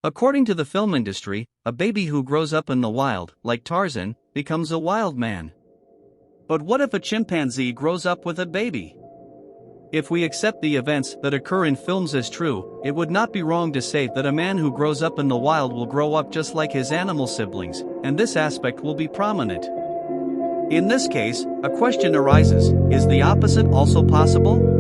According to the film industry, a baby who grows up in the wild, like Tarzan, becomes a wild man. But what if a chimpanzee grows up with a baby? If we accept the events that occur in films as true, it would not be wrong to say that a man who grows up in the wild will grow up just like his animal siblings, and this aspect will be prominent. In this case, a question arises: is the opposite also possible?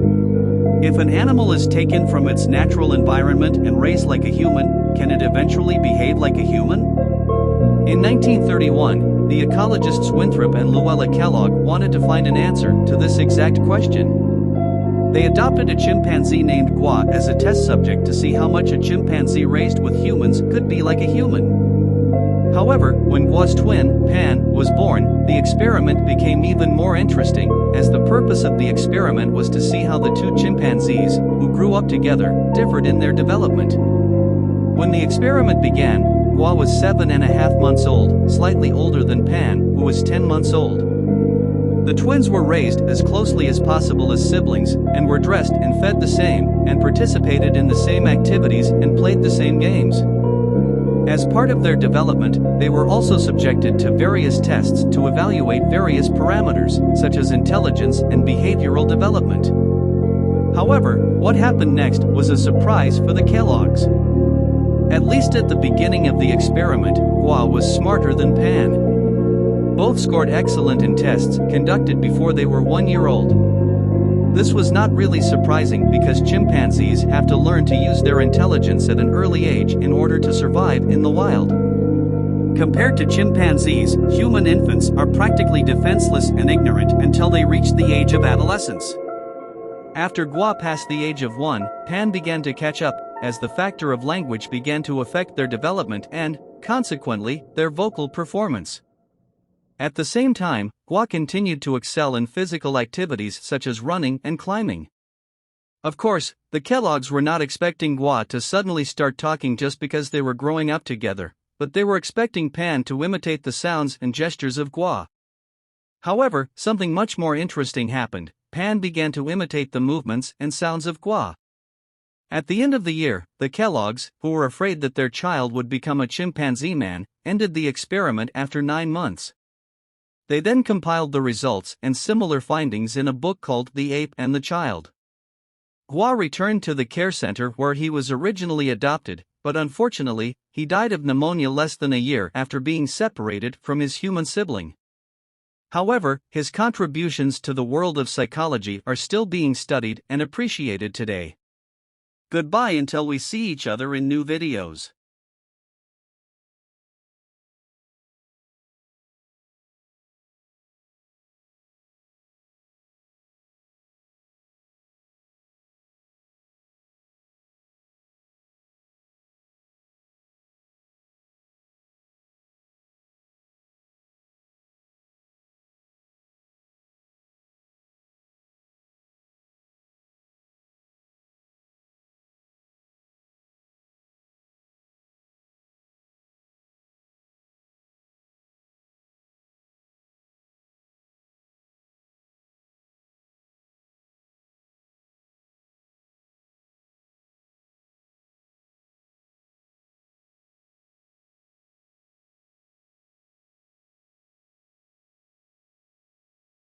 If an animal is taken from its natural environment and raised like a human, can it eventually behave like a human? In 1931, the ecologists Winthrop and Luella Kellogg wanted to find an answer to this exact question. They adopted a chimpanzee named Gua as a test subject to see how much a chimpanzee raised with humans could be like a human. However, when Gua's twin, Pan, was born, the experiment became even more interesting, as the purpose of the experiment was to see how the two chimpanzees, who grew up together, differed in their development. When the experiment began, Gua was 7.5 months old, slightly older than Pan, who was 10 months old. The twins were raised as closely as possible as siblings, and were dressed and fed the same, and participated in the same activities and played the same games. As part of their development, they were also subjected to various tests to evaluate various parameters, such as intelligence and behavioral development. However, what happened next was a surprise for the Kellogg's. At least at the beginning of the experiment, Gua was smarter than Pan. Both scored excellent in tests conducted before they were 1 year old. This was not really surprising because chimpanzees have to learn to use their intelligence at an early age in order to survive in the wild. Compared to chimpanzees, human infants are practically defenseless and ignorant until they reach the age of adolescence. After Gua passed the age of 1, Pan began to catch up, as the factor of language began to affect their development and, consequently, their vocal performance. At the same time, Gua continued to excel in physical activities such as running and climbing. Of course, the Kellogg's were not expecting Gua to suddenly start talking just because they were growing up together, but they were expecting Pan to imitate the sounds and gestures of Gua. However, something much more interesting happened. Pan began to imitate the movements and sounds of Gua. At the end of the year, the Kellogg's, who were afraid that their child would become a chimpanzee man, ended the experiment after 9 months. They then compiled the results and similar findings in a book called The Ape and the Child. Gua returned to the care center where he was originally adopted, but unfortunately, he died of pneumonia less than a year after being separated from his human sibling. However, his contributions to the world of psychology are still being studied and appreciated today. Goodbye until we see each other in new videos.